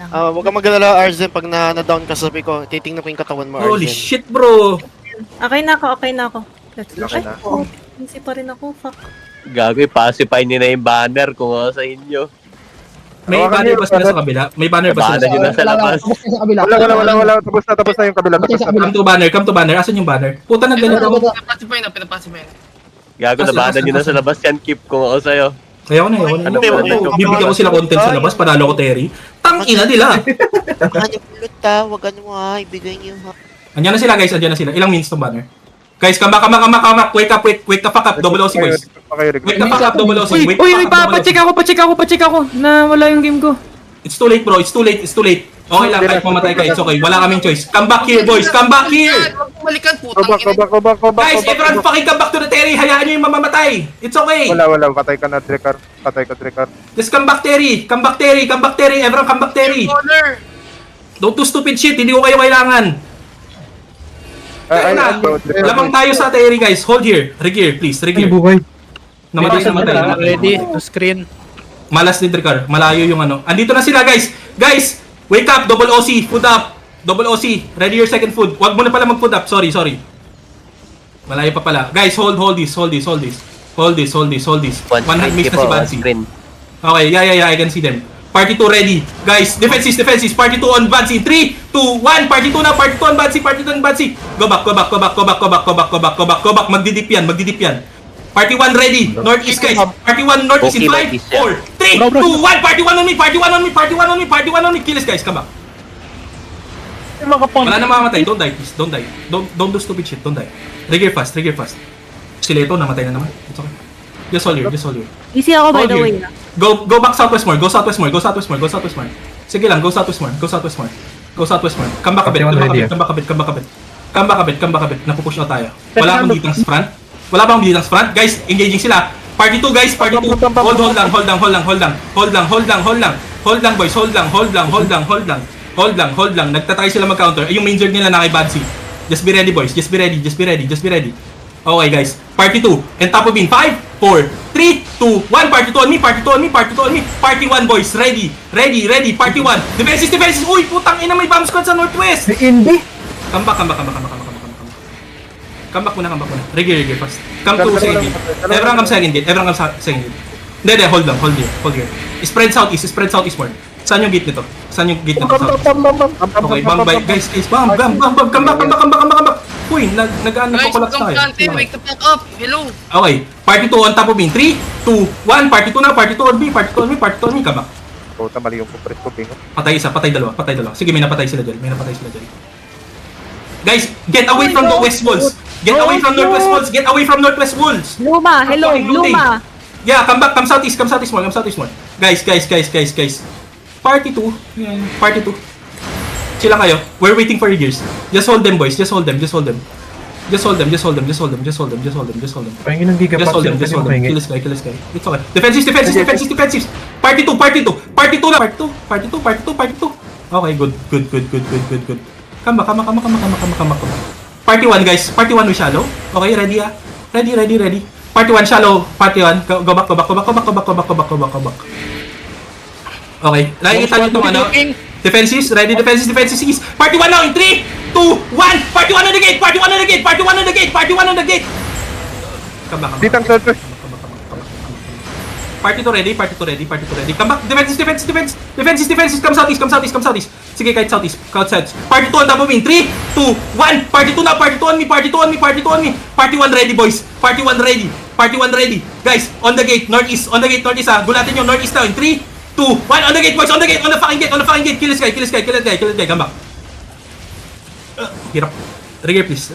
Speaker 8: Huwag kang mag-alala, Arzen, pag na-down ka sabi ko, titingnan ko yung katawan mo,
Speaker 1: Holy
Speaker 8: Arzen.
Speaker 1: shit, bro!
Speaker 7: Okay na ako. Let's go.
Speaker 3: Okay
Speaker 7: Ay,
Speaker 3: na.
Speaker 7: Nadisi pa rin ako. Fuck.
Speaker 4: Gagoy, pacify nyo na yung banner kung ano sa inyo.
Speaker 1: May banner ba sila sa kabila? May banner ba
Speaker 4: Banner nyo
Speaker 1: sila?
Speaker 4: na sa labas.
Speaker 3: Wala. Tapos na yung kabila.
Speaker 1: Come to banner. Asan yung banner? Puta na ganito.
Speaker 6: Pinapasipay na.
Speaker 4: Gago, na banner nyo na sa labas yan, Kip, kung ako sa'yo.
Speaker 1: Ayoko na.
Speaker 4: Ano tayo,
Speaker 1: Bibigyan ko sila content sa labas, panalo ko Terry. Tangina nila.
Speaker 8: Baka niyo pulot ha, huwag ano ha, ibigay niyo ha.
Speaker 1: Andiyan na sila guys, Ilang minutes tong banner? Guys, come back. Wake the fuck up, double OC boys. Wake the fuck up, double OC.
Speaker 2: Uy, pacheck ako. Na wala yung game ko.
Speaker 1: It's too late bro, it's too late. Okay lang, kahit mamatay ka, it's okay. Wala kaming choice. Come back here boys, come back here!
Speaker 6: Huwag bumalikan, putang
Speaker 3: Go
Speaker 6: ina.
Speaker 3: back.
Speaker 1: Guys, everyone fucking come back to the Terry. Hayaan nyo yung mamamatay. It's okay.
Speaker 3: Wala. Patay ka na, Drekar.
Speaker 1: Just come back Terry. Everyone come back Terry.
Speaker 6: Corner!
Speaker 1: Don't do stupid shit, hindi ko kayo kailangan. Lamang tayo sa Terry guys. Hold here. Regear, please.
Speaker 5: Ay,
Speaker 1: Regear.
Speaker 5: buhay.
Speaker 1: Namatay.
Speaker 2: Ready to screen.
Speaker 1: Malas ni Drekar. Malayo yung ano. Andito na sila guys. Guys, wake up. Double OC. Food up. Double OC. Ready your second food. Wag mo na pala mag-food up. Sorry. Malayo pa pala. Guys, hold this. One hit miss na si Bansi. Okay, yeah, I can see them. Party 2 ready. Guys, defenses. Party 2 on Bansi. 3, 2, 1. Party 2 na. Party 2 on Bansi. Go back. Magdidip yan. Party 1 ready. Northeast guys. Party 1 northeast in 5, 4, 3, 2, 1. Party 1 on me. Party 1 on me. Kill this guys. Come back. Wala na mamamatay. Don't die please. Don't do stupid shit. Don't die. Trigger fast. Sila ito. Namatay na naman. It's okay. Just hold here.
Speaker 7: Easy ako by
Speaker 1: Hold
Speaker 7: the
Speaker 1: here.
Speaker 7: way.
Speaker 1: Go back southwest more. Go southwest more. Sige lang, go southwest more. Come back a bit. Napupush na tayo. Wala akong ditang front. Guys, engaging sila. Party 2 guys, Hold lang boys. Hold lang. Nagtatry sila mag-counter. Yung main zerg nila na kay Badsy. Just be ready boys. Okay guys, Party 2. And top of in 5, 4, 3, 2, 1. Party 2 on me. Party 1 boys. Ready. Party 1. Defenses. Uy, putang ina, may bomb squad sa northwest.
Speaker 5: Hindi.
Speaker 1: Come back muna. Regear fast. Come to second gate. Everyone come second gate. Hindi, hold here. Spread southeast more. Saan yung gate nito? Okay, bomb by. Guys, bomb. Come back. Uy, nag-ano
Speaker 6: Guys,
Speaker 1: collapse
Speaker 6: huwag
Speaker 1: tayo.
Speaker 6: kang planted, wake the fuck up. Hello.
Speaker 1: Okay, Party 2 on top of me. 3, 2, 1. Party 2 na. Party 2 on me. Come back.
Speaker 3: Puta, mali yung compress ko, pingo.
Speaker 1: Patay isa, patay dalawa. Sige, may napatay sila dyan. Guys, get away from the west walls. Get away from northwest walls.
Speaker 7: Luma, hello,
Speaker 1: Fucking looting.
Speaker 7: Luma.
Speaker 1: Yeah, come southeast more. Guys. Party 2. Yeah, Party 2. Sila kayo. We're waiting for your gears. Just hold them, boys. Just hold them.
Speaker 5: Pahingin ng gigapack.
Speaker 1: Kill this guy. It's okay. Defensives. Party 2 na. Party 2. Okay, good. Come back. Party 1, guys. Party 1 with shallow. Okay, ready ah. Ready. Party 1, shallow. Party 1. Go back. Okay, nakikita nyo itong ano. Defenses, ready, defenses is. Party 1 now in 3, 2, 1. Party 1 on the gate. Party 1 on the gate. Come back.
Speaker 3: Ditang Northwest.
Speaker 1: Party 2 ready. Come back. Defenses. Come southeast. Sige, kahit southeast. Party 2 on top of me. 3, 2, 1. Party 2 now. Party 2 on me. Party 1 ready, boys. Party 1 ready. Guys, on the gate. Northeast ah. Gulatin nyo. Northeast now in 3, 2, 1. On the gate, boys. On the fucking gate. Kill this guy. Come back. Hirap. Rigger, please.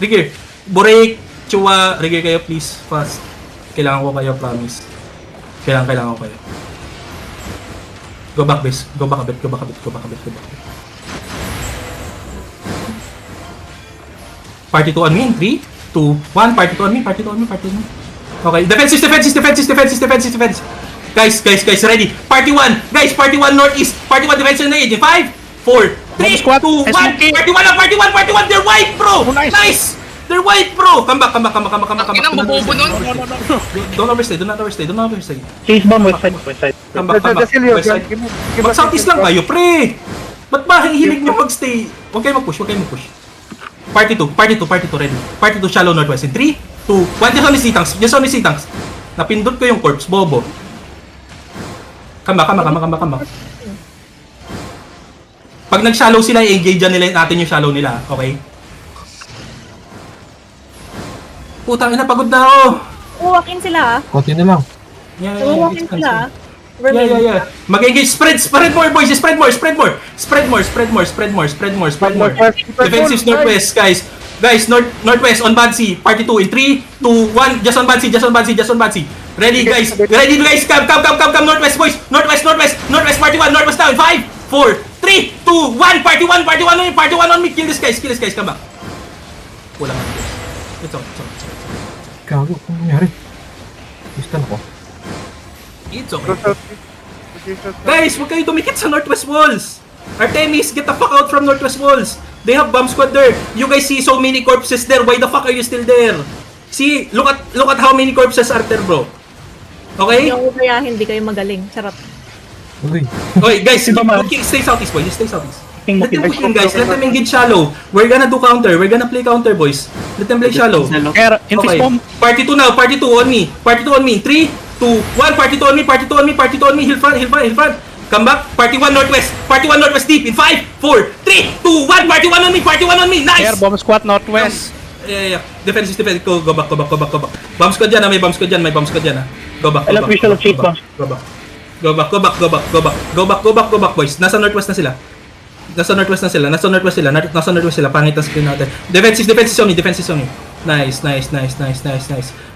Speaker 1: Break. Chua. Rigger kayo, please. Fast. Kailangan ko kayo, promise. Kailangan ko kayo. Go back, base. Go back a bit. Party 2 on me in 3, 2, 1. Party 2 on me. Okay, defenses. Guys, ready. Party 1. Guys, Party 1 northeast. Party 1 defense on the edge in 5, 4, 3, 2, 1. Party 1. They're white, bro. Nice. They're white, bro. Come back.
Speaker 6: Inang bobobo nun.
Speaker 1: Don't overstay.
Speaker 2: Chase bomb west side.
Speaker 1: Come back. West side. Mag-southeast lang kayo, pre. Ba't ba hihilig nyo mag-stay? Huwag kayo mag-push. Party 2 ready. Party 2 shallow northwest in 3, 2, 1. Just only C-tanks. Napindot ko yung corpse, bobo. Come back. Pag nag-shallow sila, i-engage nila natin yung shallow nila, okay? Putang ina, pagod na ako.
Speaker 7: Walk in sila.
Speaker 5: Konti na lang.
Speaker 7: Walk in sila.
Speaker 1: Yeah. Mag-engage, spread more, boys. Spread more. Defensive northwest, guys. Northwest on Badsy. Party 2 in 3, 2, 1. Just on Badsy. Ready, guys. Come, northwest, boys. Northwest, party 1. Northwest now in 5, 4, 3, 2, 1. Party 1 on me. Kill this guys. Come back. Kulang na, guys. It's okay.
Speaker 5: Gago, ano nangyari? Gusto na ko.
Speaker 1: It's okay. Guys, huwag kayo tumikit sa northwest walls. Artemis, get the fuck out from northwest walls. They have bomb squad there. You guys see so many corpses there. Why the fuck are you still there? See, look at how many corpses are there, bro. Okay?
Speaker 7: Kaya hindi kayo magaling. Charot.
Speaker 5: Uy.
Speaker 1: Okay, guys, stay southeast, boys. Stay southeast. Let them push in, guys. Let them engage shallow. We're gonna do counter. We're gonna play counter, boys. Let them play shallow. Okay. Party 2 now. Party 2 on me. 3, 2, 1. Party 2 on me. Hill front. Come back. Party 1 northwest. Deep in 5, 4, 3, 2, 1. Party 1 on me. Nice.
Speaker 2: Bomb squad northwest.
Speaker 1: Yeah. Defense. Go back. Bomb squad dyan, may bomb squad dyan, Go back. Go back, boys. Nasa northwest na sila. Pangit ang screen natin. Defenses on me. Nice.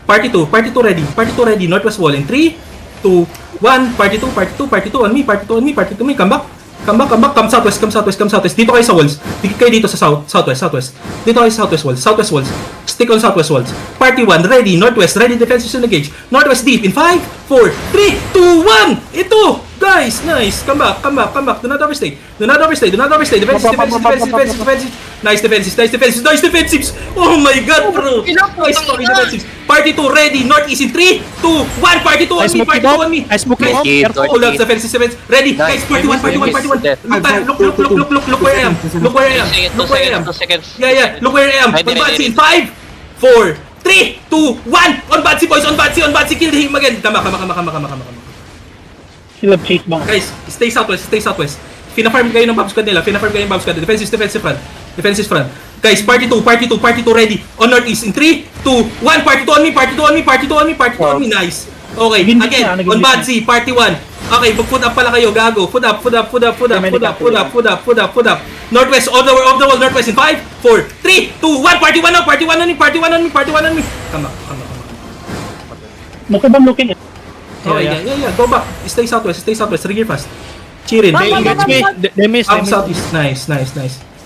Speaker 1: Party 2 ready. Northwest wall in 3, 2, 1. Party 2 on me. Come back. Come southwest. Dito kayo sa walls. Dikit kayo dito sa southwest. Dito kayo sa southwest walls. Stick on southwest walls. Party 1 ready. Northwest ready. Defenses on the gauge. Northwest deep in 5, 4, 3, 2, 1. Ito. Guys, nice. Come back. Do not overstay. Defenses. Nice defensives. Oh my god, bro. Nice fucking defensives. Party 2 ready. Northeast in 3, 2, 1. Party 2 on me.
Speaker 2: I smoke
Speaker 1: Nice.
Speaker 2: you.
Speaker 1: Hold up, defenses. Ready. Guys, party 1. Look where I am. Look where I am.
Speaker 4: 2 seconds.
Speaker 1: Yeah. Look where I am. On Badsy in 5, 4, 3, 2, 1. On Badsy, boys. On Badsy. Kill him again. Come.
Speaker 2: Sila chase bomb.
Speaker 1: Guys, stay southwest. Fina-farm kayo ng bomb squad nila. Defensive front. Guys, party 2 ready. On northeast in 3, 2, 1. Party 2 on me. Nice. Okay, again, on Badsy, party 1. Okay, mag-foot up pala kayo, gago. Foot up. Northwest, all the wall, northwest in 5, 4, 3, 2, 1. Party 1 on me. Come back.
Speaker 2: Magkabang looking.
Speaker 1: Okay, yeah. Go back. Stay southwest. Rigger fast. Chirin.
Speaker 2: They missed.
Speaker 1: Up southeast. Nice.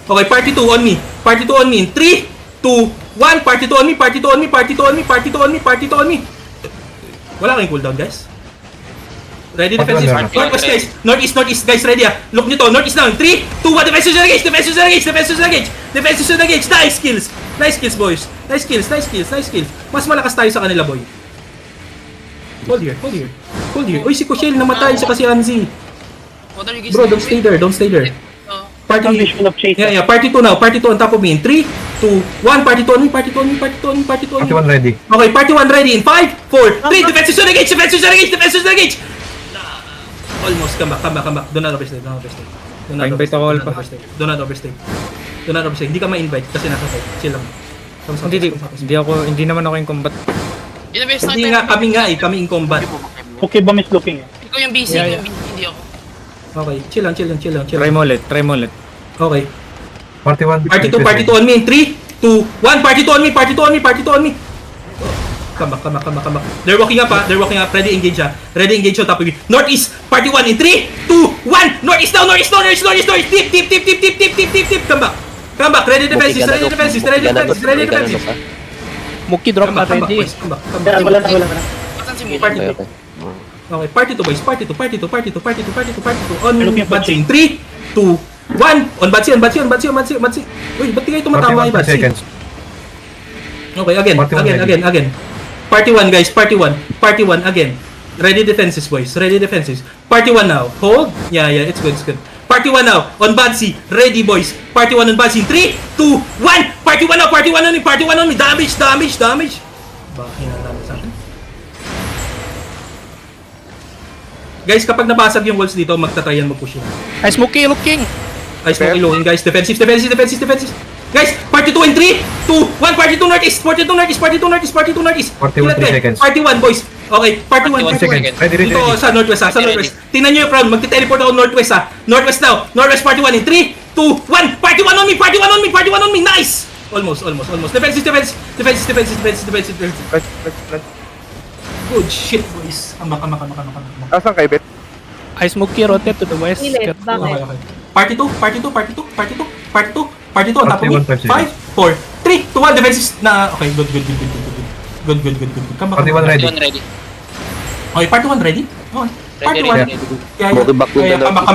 Speaker 1: Okay, party 2 on me. In 3, 2, 1. Party 2 on me. Wala kayong cooldown, guys. Ready defenses. Northwest guys. Northeast guys ready ah. Look nyo to. Northeast now. 3, 2, 1. Defenses on the gauge. Defenses on the gauge. Defenses on the gauge. Defenses on the gauge. Nice kills. Nice kills boys. Nice kills. Nice kills. Nice kills. Mas malakas tayo sa kanila boy. Hold here. Hold here. Hold here. Uy si Kushel namatay siya kasi Anzi.
Speaker 6: What are you guys
Speaker 1: Bro, don't
Speaker 6: doing?
Speaker 1: stay there. Don't stay there. Party. Yeah, party 2 now. Party 2 on top of me. In 3, 2, 1. Party 2 on me. Party 2 on me. Party 2 on me. Party 2 on me.
Speaker 5: Party 1 ready.
Speaker 1: Okay, party 1 ready in 5, 4, 3. Defenses on the gauge. Defenses on the gauge. Defenses on the gauge. Almost. Come back. Do not overstay. Do not overstay. Do not
Speaker 2: Pa-invite ako,
Speaker 1: overstay.
Speaker 2: Alpha.
Speaker 1: Do not overstay. Do not overstay. Hindi ka ma-invite kasi nasa side. Chill lang.
Speaker 2: Hindi naman ako yung combat.
Speaker 6: Yun ang best
Speaker 1: Hindi
Speaker 6: natin.
Speaker 1: nga kami in combat.
Speaker 9: Okay ba Miss Looking?
Speaker 6: Ikaw yung busy,
Speaker 2: Yeah,
Speaker 6: ikaw yung busy, hindi ako.
Speaker 1: Okay, chill lang.
Speaker 2: Try mo ulit.
Speaker 1: Okay.
Speaker 5: Party 1.
Speaker 1: Party 2 on me in 3, 2, 1. Party 2 on me. Party 2 on me. Come back. They're walking up. Ready engage on top of me. Northeast. Party 1 in 3, 2, 1. Northeast now. Deep. Come back. Ready defenses.
Speaker 9: Muki drop na
Speaker 1: Come back,
Speaker 9: ready.
Speaker 1: boys. Come back.
Speaker 9: Wala na.
Speaker 6: Asan si Muki?
Speaker 1: Party 2.
Speaker 4: Okay.
Speaker 1: Okay, party 2 boys. Party 2. On
Speaker 9: Looking at
Speaker 1: Batsi in 3, 2, 1. On Batsi. Uy, ba't di kayo tumatawa kay
Speaker 5: Party 1
Speaker 1: Batsi?
Speaker 5: seconds.
Speaker 1: Okay, again. Party 1 guys, party 1 again. Ready defenses boys, Party 1 now, hold. Yeah, it's good. Party 1 now, on Bansi, ready boys. Party 1 on Bansi, 3, 2, 1. Party 1 now, party 1 on me. Damage. Bakit na sa akin? Guys, kapag nabasag yung walls dito, magtatayan mo push yun.
Speaker 9: Ay, Smokey Looking!
Speaker 1: Ay, smoke ilongin guys, defensive. Guys, party 2 in 3, 2, 1. Party 2 northeast.
Speaker 5: Party 1 3 seconds.
Speaker 1: Party 1 boys. Okay, party 1.
Speaker 5: 2 seconds. Ready.
Speaker 1: Dito sa northwest sa northwest. Tingnan nyo yung crowd, magte-teleport ako northwest Northwest now. Northwest party 1 in 3, 2, 1. Party 1 on me. Nice. Almost. Defensive. Good shit boys. Kama.
Speaker 3: Asan kay Bet?
Speaker 9: Ay, Smokey rotate to the west.
Speaker 7: Pilit, bakit?
Speaker 1: Okay. Party 2 on top of me. 5, 4, 3, 2, 1. Defensive na. Okay, good. Come back.
Speaker 5: Party 1 ready.
Speaker 1: Okay, party 1 ready? Okay. Party 1. Yeah.
Speaker 4: Walking back to the
Speaker 1: Come back.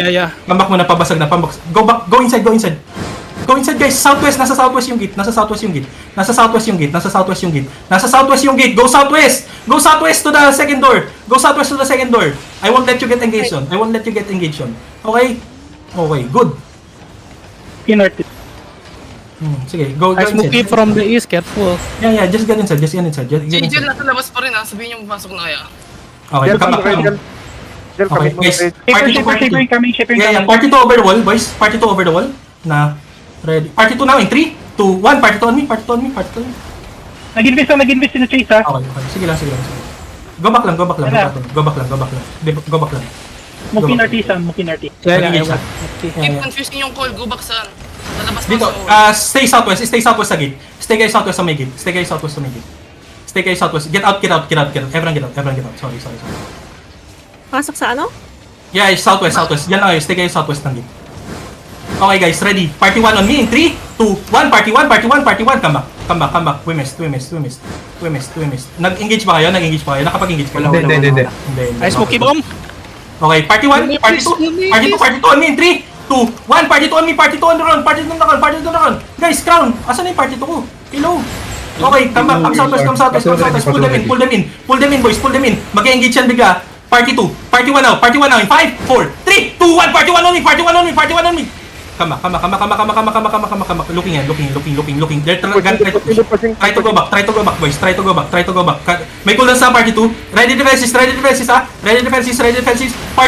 Speaker 9: Yeah.
Speaker 1: Come back muna, pabasag na. Go back, go inside. Go inside guys, southwest, nasa southwest yung gate. Go southwest to the second door. I won't let you get engaged on. Okay, good.
Speaker 9: Pinart.
Speaker 1: Sige, go
Speaker 9: Ay, Smokey
Speaker 1: inside.
Speaker 9: from the east, careful.
Speaker 1: Yeah, just get inside.
Speaker 6: Si Angel nasa labas pa rin ha, sabihin niyo pumasok na kaya.
Speaker 1: Okay, come back.
Speaker 3: Jel
Speaker 1: Okay,
Speaker 3: kami
Speaker 1: guys.
Speaker 3: mga
Speaker 1: Party 2. Yeah, party 2 over the wall, boys. Party 2 over the wall. Na, ready. Party 2 now in 3, 2, 1. Party 2 on me.
Speaker 9: Nag-invest in the chase, ha?
Speaker 1: Okay. Sige lang. Go back lang.
Speaker 9: Muki Nartisan.
Speaker 1: Nagiging siya.
Speaker 6: Keep confusing yung call, go back sa labas
Speaker 1: Dito,
Speaker 6: na
Speaker 1: stay southwest sa gate. Stay kayo southwest sa may gate. Get out. Everyone get out. Sorry.
Speaker 7: Pasok sa ano?
Speaker 1: Yeah, southwest. Yan lang kayo, stay kayo southwest ng gate. Okay guys, ready. Party 1 on me in 3, 2, 1. Party 1. Come back. We missed. Nag-engage ba kayo? Nakapag-engage kayo?
Speaker 5: Hindi.
Speaker 9: Ay, Smokey bomb!
Speaker 1: Okay, party 1, party 2 on me in 3, 2, 1. Party 2 on me, party 2 on the run. Guys, crown, asan na yung party 2 ko? Hello. Okay, come back, come southwest. Pull them in boys. Mag-engage yan bigla. Party 2, party 1 now in 5, 4, 3, 2, 1. Party 1 on me. Come back. Looking. Try to go back, boys. May cooldown sa party 2. Ready defenses. Party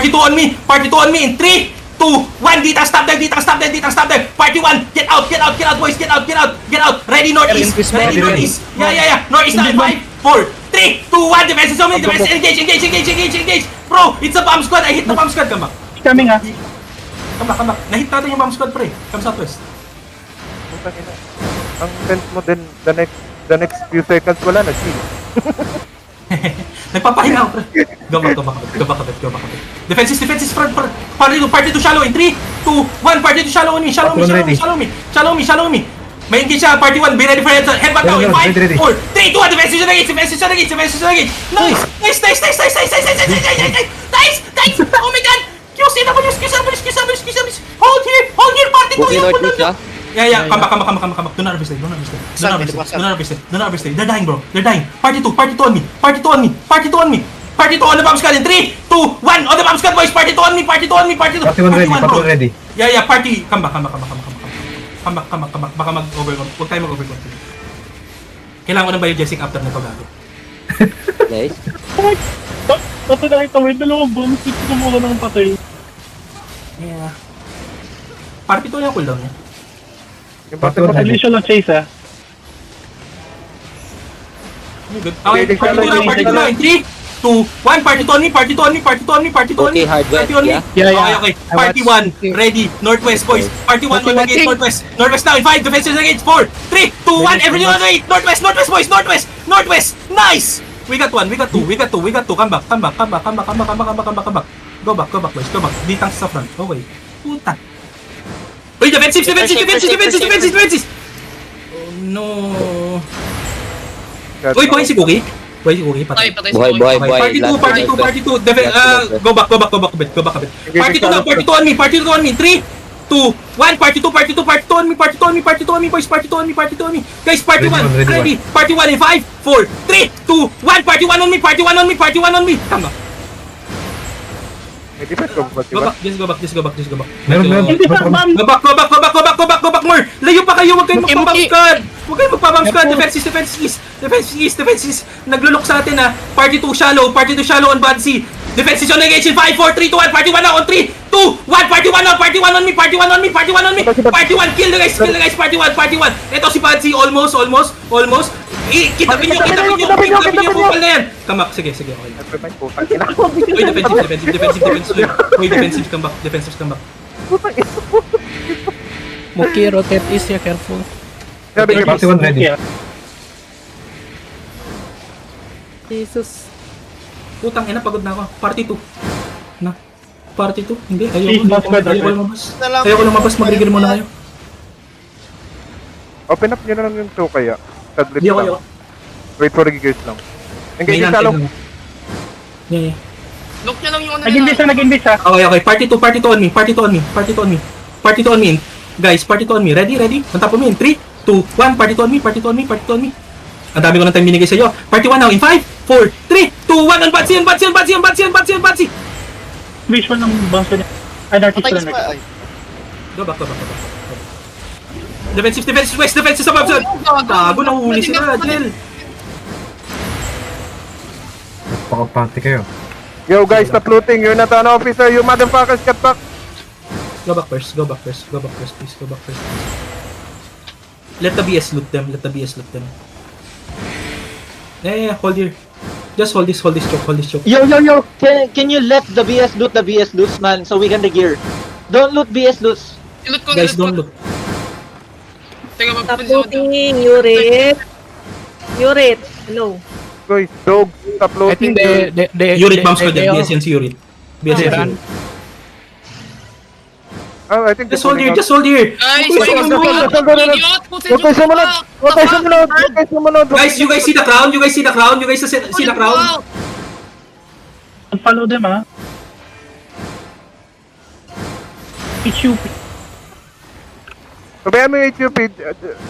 Speaker 1: 2 on me in 3, 2, 1. Dita, stop them. Party 1, get out, boys. Get out. Ready northeast. Yeah. Northeast now in 5, 4, 3, 2, 1. Defenses on me. Engage. Bro, it's a bomb squad. I hit the bomb squad. Come back.
Speaker 9: Coming, ha?
Speaker 1: Come back. Nahit natin yung bomb squad, pre. Come southwest.
Speaker 3: Ang sense mo din, the next few seconds wala na, chill.
Speaker 1: Nagpapahinga ako, pre. Go back a bit. Defenses, front. Party to shallow in 3, 2, 1. Party to shallow on me. Shallow me. May engage siya. Party 1, be ready for headbutt now in 5, 4, 3, 2, 1. Defenses on the gate. Nice. Nice! Oh my god! QC. Hold here, party to
Speaker 4: Mookie
Speaker 1: you.
Speaker 4: Northeast, ah.
Speaker 1: Yeah. Come back. Do not harvest. They're dying, bro. They're dying. Party 2 on me. Party 2 on the bomb squad in 3, 2, 1. On the bomb squad, boys. Party 2 on me.
Speaker 5: Party 1 ready.
Speaker 1: Yeah. Party. Come back. Baka mag-overcon. Huwag tayo mag-overcon. Kailangan ko ng biogesic after na to, gago.
Speaker 4: Nice.
Speaker 9: Pati nakita mo yung dalawang bombs, dito kumuha ng patay.
Speaker 1: Yeah. Party 2 yung cooldown niya.
Speaker 3: Yung party
Speaker 5: Party 1
Speaker 9: Patuloy
Speaker 5: ready.
Speaker 9: siya lang chase, ah.
Speaker 1: Good. Okay, party 2 na. 3, 2, 1. Party 2 on me.
Speaker 4: Okay, hardware,
Speaker 1: Party on me.
Speaker 9: Yeah.
Speaker 1: Okay. Party 1, ready. Northwest, boys. Party 1, on against Northwest. Northwest now in 5. Defenses against 4, 3, 2, 1. Everything on 8. Northwest, boys. Northwest. Nice. We got 1. Come back. Go back, boys. Go back. Ditang sa front. Okay. Puta. Uy, defensive. Oh no. Uy, buhay si Cookie. Patay.
Speaker 6: Patay.
Speaker 4: Buhay.
Speaker 1: Party 2. Go back a bit. Party 2 now. Party 2 on me. 3, 2, 1. Party 2 on me. Boys. Party 2 on me. Guys, party 1. Ready. Party 1 in 5, 4, 3, 2, 1. Party 1 on me. Come back.
Speaker 3: May defense ko, party
Speaker 1: Go
Speaker 3: 1.
Speaker 1: back. Just go back.
Speaker 5: Meron.
Speaker 9: Hindi sa bomb!
Speaker 1: Go back more. Layo pa kayo. Huwag kayong magpabomb squad. Defense east. Naglulok sa atin, ha. Party 2 shallow on bad C. Defense is on engage in 5, 4, 3, 2, 1. Party 1 now on 3, 2, 1. Party 1 now. Party 1 on me. Party 1. Kill the guys. Party 1. Ito si Bad C. Almost. Kitapin nyo yung kupal na yan. Come back. Sige. Okay. Uy, defensive. Uy, defensive. Come back.
Speaker 9: Mookie, rotate east, yeah, careful.
Speaker 3: Sabi
Speaker 5: Party 1 ready.
Speaker 7: Jesus.
Speaker 1: Putang ina, pagod na ako. Party 2. Na. Party 2? Hindi,
Speaker 9: Please, last card,
Speaker 1: ayoko lumabas. Mag-regel muna kayo.
Speaker 3: Open up nyo na lang yung 2 kaya. Tadlit
Speaker 1: Hindi ako.
Speaker 3: lang. Wait for gears lang. Engage
Speaker 1: May
Speaker 3: sa
Speaker 1: nantin
Speaker 3: long.
Speaker 1: lang. Yeah.
Speaker 6: Lock nyo lang yung ano
Speaker 9: Nag-invest, ah.
Speaker 1: Okay. Party 2 on me. Party 2 on me. Guys, party 2 on me. Ready? On top of me in 3, 2, 1. Party 2 on me. Ang dami ko ng time binigay sa iyo. Party 1 now in 5, 4, 3, 2, 1. On bad C.
Speaker 9: Visual ng bombs niya. Ay, Nartis
Speaker 8: Patay
Speaker 9: pala,
Speaker 8: sa
Speaker 9: Nartis.
Speaker 8: ay.
Speaker 1: Go back. Defensive west. Defensive sa babsod. Gago, nahuhuli sila. Jel.
Speaker 5: Pakapati kayo.
Speaker 3: Yo guys, stop looting. You're not an officer. You motherfuckers, get back.
Speaker 1: Go back first, please. Let the BS loot them. Yeah, hold here. Just hold this choke.
Speaker 10: Yo, can you let the BS loot, man, so we can gear. Don't loot BS loots.
Speaker 6: Ilot ko.
Speaker 1: Guys, don't look.
Speaker 6: Teka,
Speaker 7: Stop
Speaker 6: magpapin ako.
Speaker 7: looting, Yurit. Hello.
Speaker 3: Guys, dog, stop
Speaker 9: I
Speaker 3: looting.
Speaker 9: think they
Speaker 1: Unit bombs ko din. BSNC unit.
Speaker 3: Oh, I think
Speaker 1: Just hold here.
Speaker 6: Guys,
Speaker 1: Okay,
Speaker 6: idiot!
Speaker 3: Huwag kayo sumunod.
Speaker 1: Guys, you guys see the crown? You guys see the crown?
Speaker 9: Unfollow them, ah. HUP.
Speaker 3: Sabihan mo yung HUP,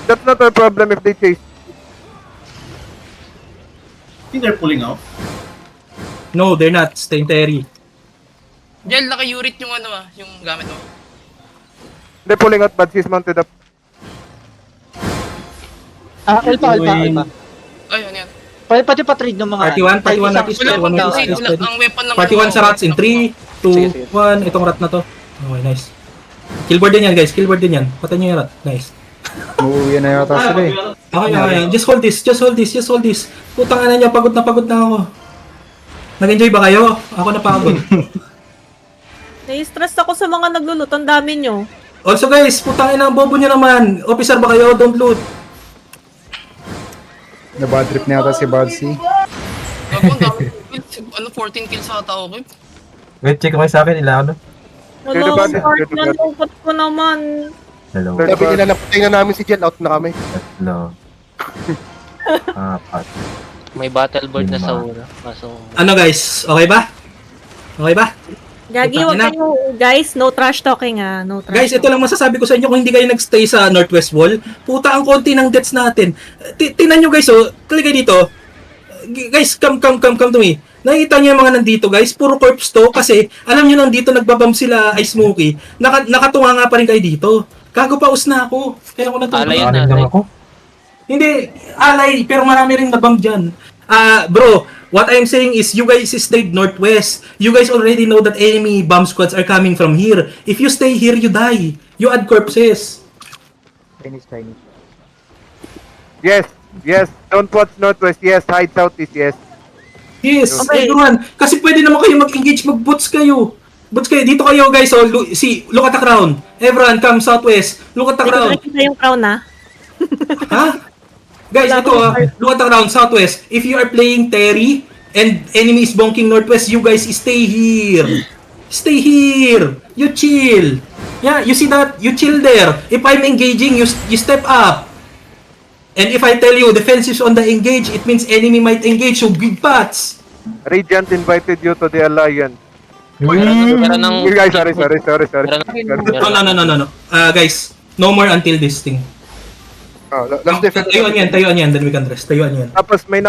Speaker 3: that's not our problem if they chase.
Speaker 1: No, they're not. Stay Terry.
Speaker 6: Jel, naka-urit yung ano yung gamit mo.
Speaker 3: They're pulling out, but she's mounted up.
Speaker 10: Alpha.
Speaker 6: Ay, ano yan?
Speaker 10: Pati pa-trade ng mga...
Speaker 1: Party 1 natin.
Speaker 6: Wala pa kasi ang weapon lang.
Speaker 1: Party 1 sa rats in 3, 2, 1. Itong rat na to. Okay, nice. Killboard din yan, guys. Patay nyo yung rat. Nice.
Speaker 5: Uuwi na yata sila eh.
Speaker 1: Okay. Just hold this. Putang ina niya, pagod na ako. Nag-enjoy ba kayo? Ako napagod.
Speaker 7: Nai-stress ako sa mga naglulot. Ang dami nyo.
Speaker 1: Also guys, putang ina ang bobo niyo naman. Officer ba kayo? Don't loot.
Speaker 5: Nabad trip na yata si Bad C.
Speaker 6: Gago, ang dami kills. 14 kills sa tao ko.
Speaker 5: Wait, check ko kayo sa akin. Ilan ano?
Speaker 3: Good
Speaker 7: Wala,
Speaker 3: bad,
Speaker 7: part
Speaker 3: good
Speaker 7: na
Speaker 3: bad.
Speaker 7: lupot ko naman.
Speaker 5: Hello.
Speaker 3: Sabi nila, napatay na namin si Jen, out na kami.
Speaker 5: Hello. Apat.
Speaker 4: May battle board na sa
Speaker 5: Lima.
Speaker 4: una. Kaso,
Speaker 1: Ano guys? Okay ba? Okay ba?
Speaker 7: Gagi,
Speaker 1: Putang
Speaker 7: wag
Speaker 1: ina.
Speaker 7: kayo, guys, no trash talking no trash
Speaker 1: Guys, ito lang masasabi ko sa inyo kung hindi kayo nagstay sa Northwest Wall. Puta, ang konti ng deaths natin. Tingnan nyo guys, oh. Kali dito. Guys, come to me. Nakikita nyo yung mga nandito guys, puro corpse to kasi alam nyo nandito nagbabam sila Ice Smokey. Nakatunga nga pa rin kayo dito. Gago paus na ako. Kailan ko na
Speaker 4: Alay
Speaker 5: Anim lang ako.
Speaker 1: Hindi, alay, pero marami rin nabam dyan. Bro, what I'm saying is you guys stayed northwest. You guys already know that enemy bomb squads are coming from here. If you stay here, you die. You add corpses.
Speaker 3: Yes, yes. Don't watch Northwest. Yes, hide Southeast. Yes.
Speaker 1: Yes,
Speaker 7: Okay.
Speaker 1: everyone. Kasi pwede naman kayo mag-engage, mag-boots kayo. Boots kayo. Dito kayo guys. Oh, look at the crown. Everyone, come southwest. Look at the
Speaker 7: Hindi ko
Speaker 1: crown.
Speaker 7: nakikita yung crown
Speaker 1: Ha? Guys, ito look at the ground, southwest. If you are playing Terry and enemy is bonking northwest, you guys stay here. Stay here. You chill. Yeah, you see that? You chill there. If I'm engaging, you step up. And if I tell you defensives on the engage, it means enemy might engage, so big pots.
Speaker 3: Radiant invited you to the Alliance.
Speaker 4: meron ng...
Speaker 3: You guys, sorry.
Speaker 4: Meron
Speaker 1: No. Guys, no more until this thing.
Speaker 3: Oh, last defense.
Speaker 1: Tayuan yan, then we can rest. Tayuan yan.
Speaker 3: Tapos may